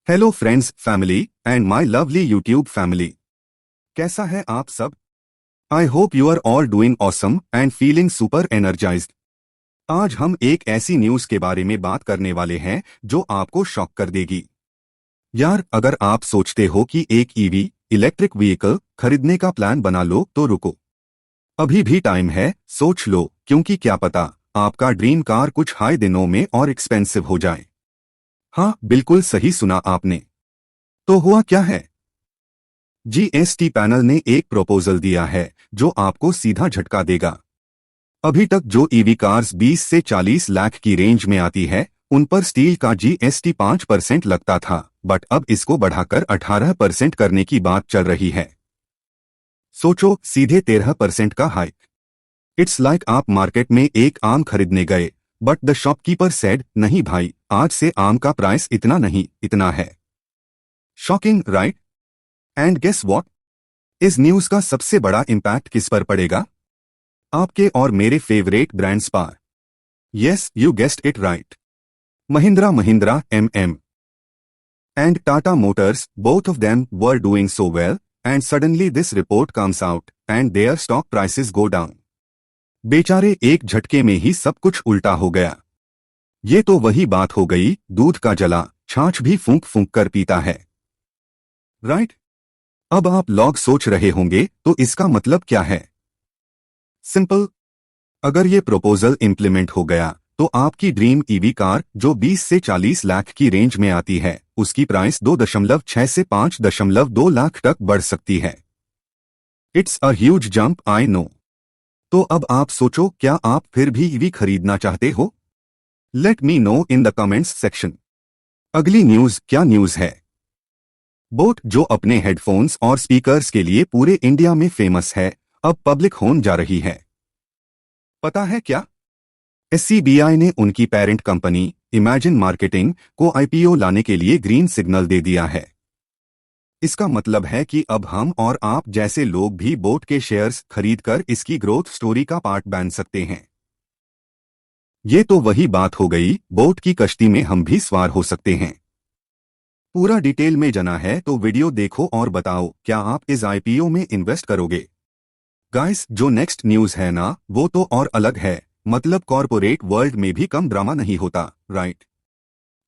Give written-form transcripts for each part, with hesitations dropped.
Hello friends, family and my lovely YouTube family. कैसा है आप सब? I hope you are all doing awesome and feeling super energised. आज हम एक ऐसी न्यूज के बारे में बात करने वाले हैं जो आपको शॉक कर देगी। यार, अगर आप सोचते हो कि एक ईवी इलेक्ट्रिक व्हीकल खरीदने का प्लान बना लो तो रुको, अभी भी टाइम है। सोच लो, क्योंकि क्या पता आपका ड्रीम कार कुछ हाई दिनों में और एक्सपेंसिव हो जाए। हाँ, बिल्कुल सही सुना आपने। तो हुआ क्या है? जीएसटी पैनल ने एक प्रपोजल दिया है जो आपको सीधा झटका देगा। अभी तक जो ईवी कार्स 20 से 40 लाख की रेंज में आती है, उन पर स्टील का जीएसटी 5% लगता था, बट अब इसको बढ़ाकर 18% करने की बात चल रही है। सोचो, सीधे 13% का हाइक। इट्स लाइक आप मार्केट में एक आम खरीदने गए, बट द शॉपकीपर सेड, नहीं भाई, आज से आम का प्राइस इतना नहीं, इतना है। Shocking, right? And guess what? इस न्यूज का सबसे बड़ा इम्पैक्ट किस पर पड़ेगा? आपके और मेरे फेवरेट ब्रांड्स पर। Yes, you guessed it right. Mahindra Mahindra MM and Tata Motors, both of them were doing so well, and suddenly this report comes out and their stock prices go down. बेचारे, एक झटके में ही सब कुछ उल्टा हो गया। ये तो वही बात हो गई, दूध का जला छाछ भी फूंक फूंक कर पीता है, राइट? अब आप लोग सोच रहे होंगे, तो इसका मतलब क्या है? सिंपल। अगर ये प्रपोजल इंप्लीमेंट हो गया तो आपकी ड्रीम ईवी कार जो 20 से 40 लाख की रेंज में आती है, उसकी प्राइस 2.6 से 5.2 लाख तक बढ़ सकती है। It's a huge jump, I know. तो अब आप सोचो, क्या आप फिर भी ईवी खरीदना चाहते हो? Let me know in the comments section. अगली न्यूज क्या न्यूज है? बोट, जो अपने हेडफोन्स और स्पीकर्स के लिए पूरे इंडिया में फेमस है, अब पब्लिक होने जा रही है। पता है क्या? SCBI ने उनकी पेरेंट कंपनी इमेजिन मार्केटिंग को IPO लाने के लिए ग्रीन सिग्नल दे दिया है। इसका मतलब है कि अब हम और आप जैसे लोग भी बोट के शेयर्स खरीदकर इसकी ग्रोथ स्टोरी का पार्ट बन सकते हैं। ये तो वही बात हो गई, बोट की कश्ती में हम भी सवार हो सकते हैं। पूरा डिटेल में जाना है तो वीडियो देखो और बताओ, क्या आप इस IPO में इन्वेस्ट करोगे? गाइस, जो नेक्स्ट न्यूज है ना, वो तो और अलग है। मतलब कॉर्पोरेट वर्ल्ड में भी कम ड्रामा नहीं होता, राइट?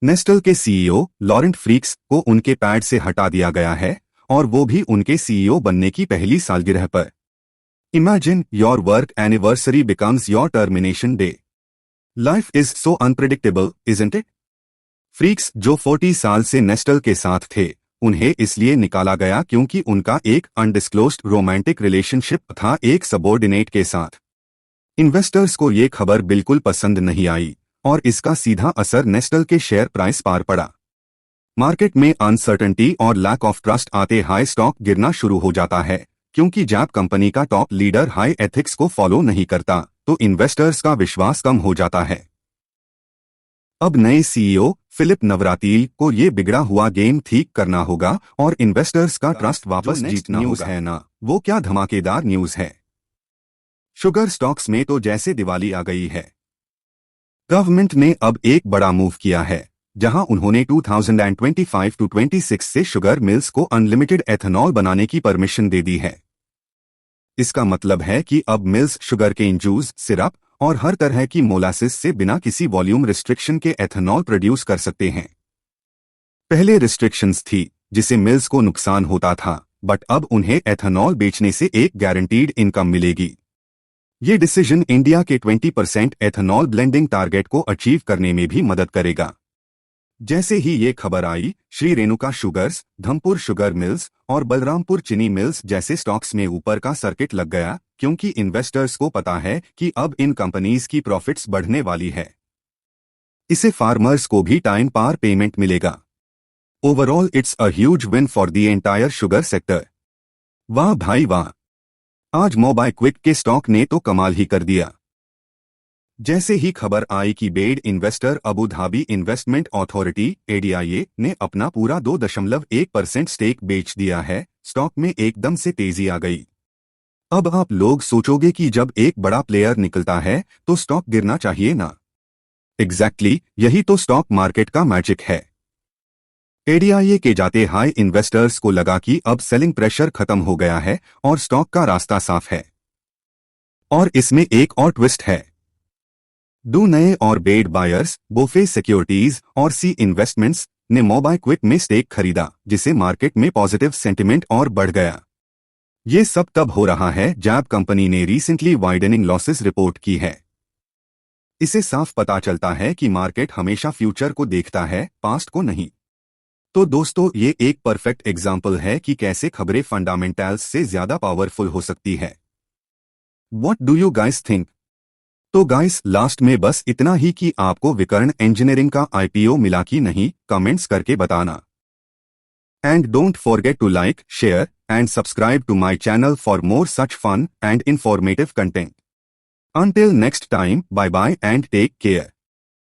नेस्टल के CEO लॉरेंट फ्रीक्स को उनके पैड से हटा दिया गया है, और वो भी उनके CEO बनने की पहली सालगिरह पर। Imagine your work anniversary becomes your termination day. Life is so unpredictable, isn't it? Freaks, जो 40 साल से नेस्टल के साथ थे, उन्हें इसलिए निकाला गया क्योंकि उनका एक अनडिस्क्लोज्ड रोमांटिक रिलेशनशिप था एक सबॉर्डिनेट के साथ। इन्वेस्टर्स को ये खबर बिल्कुल पसंद नहीं आई, और इसका सीधा असर नेस्टल के शेयर प्राइस पर पड़ा। मार्केट में अनसर्टेनिटी और लैक ऑफ ट्रस्ट आते हाई स्टॉक गिरना शुरू हो जाता है, क्योंकि जब कंपनी का टॉप लीडर हाई एथिक्स को फॉलो नहीं करता, तो इन्वेस्टर्स का विश्वास कम हो जाता है। अब नए CEO फिलिप नवरातिल को ये बिगड़ा हुआ गेम ठीक करना होगा और इन्वेस्टर्स का ट्रस्ट वापस जीतना होगा। है ना, वो क्या धमाकेदार न्यूज है! शुगर स्टॉक्स में तो जैसे दिवाली आ गई है। गवर्नमेंट ने अब एक बड़ा मूव किया है, जहां उन्होंने 2025 टू 26 से शुगर मिल्स को अनलिमिटेड एथेनॉल बनाने की परमिशन दे दी है। इसका मतलब है कि अब mills sugar cane juice, syrup और हर तरह की मोलासिस से बिना किसी वॉल्यूम रिस्ट्रिक्शन के एथेनॉल प्रोड्यूस कर सकते हैं। पहले रिस्ट्रिक्शंस थी जिसे मिल्स को नुकसान होता था, बट अब उन्हें एथेनॉल बेचने से एक गारंटीड इनकम मिलेगी। ये डिसीजन इंडिया के 20% एथेनॉल ब्लेंडिंग टारगेट को अचीव करने में भी मदद करेगा। जैसे ही ये खबर आई, Shri Renuka Sugars, Dhampur Sugar Mills और बलरामपुर चीनी मिल्स जैसे स्टॉक्स में ऊपर का सर्किट लग गया, क्योंकि इन्वेस्टर्स को पता है कि अब इन कंपनीज की प्रॉफिट्स बढ़ने वाली है। इससे फार्मर्स को भी टाइम पर पेमेंट मिलेगा। Overall it's a huge win for the entire sugar sector. वाह भाई वाह! आज मोबाइक्विक के स्टॉक ने तो कमाल ही कर दिया। जैसे ही खबर आई कि bed investor Abu Dhabi investment authority ADIA ने अपना पूरा 2.1% स्टेक बेच दिया है, स्टॉक में एकदम से तेजी आ गई। अब आप लोग सोचोगे कि जब एक बड़ा प्लेयर निकलता है तो स्टॉक गिरना चाहिए ना? एग्जैक्टली, यही तो स्टॉक मार्केट का मैजिक है। एडीआईए के जाते हाई इन्वेस्टर्स को लगा कि अब सेलिंग प्रेशर खत्म हो गया है और स्टॉक का रास्ता साफ है। और इसमें एक और ट्विस्ट है। दो नए और बेड बायर्स बोफे सिक्योरिटीज और सी इन्वेस्टमेंट्स ने मोबाइक्विक में स्टेक खरीदा, जिसे मार्केट में पॉजिटिव सेंटिमेंट और बढ़ गया। ये सब तब हो रहा है जब कंपनी ने रिसेंटली वाइडनिंग लॉसेस रिपोर्ट की है। इसे साफ पता चलता है कि मार्केट हमेशा फ्यूचर को देखता है, पास्ट को नहीं। तो दोस्तों, ये एक परफेक्ट एग्जाम्पल है कि कैसे खबरें फंडामेंटल्स से ज्यादा पावरफुल हो सकती है। What do you guys think? तो गाइस, लास्ट में बस इतना ही कि आपको विकर्ण इंजीनियरिंग का आईपीओ मिला कि नहीं, कमेंट्स करके बताना। And don't forget to like, share and subscribe to my channel for more such fun and informative content. Until next time, bye bye and take care.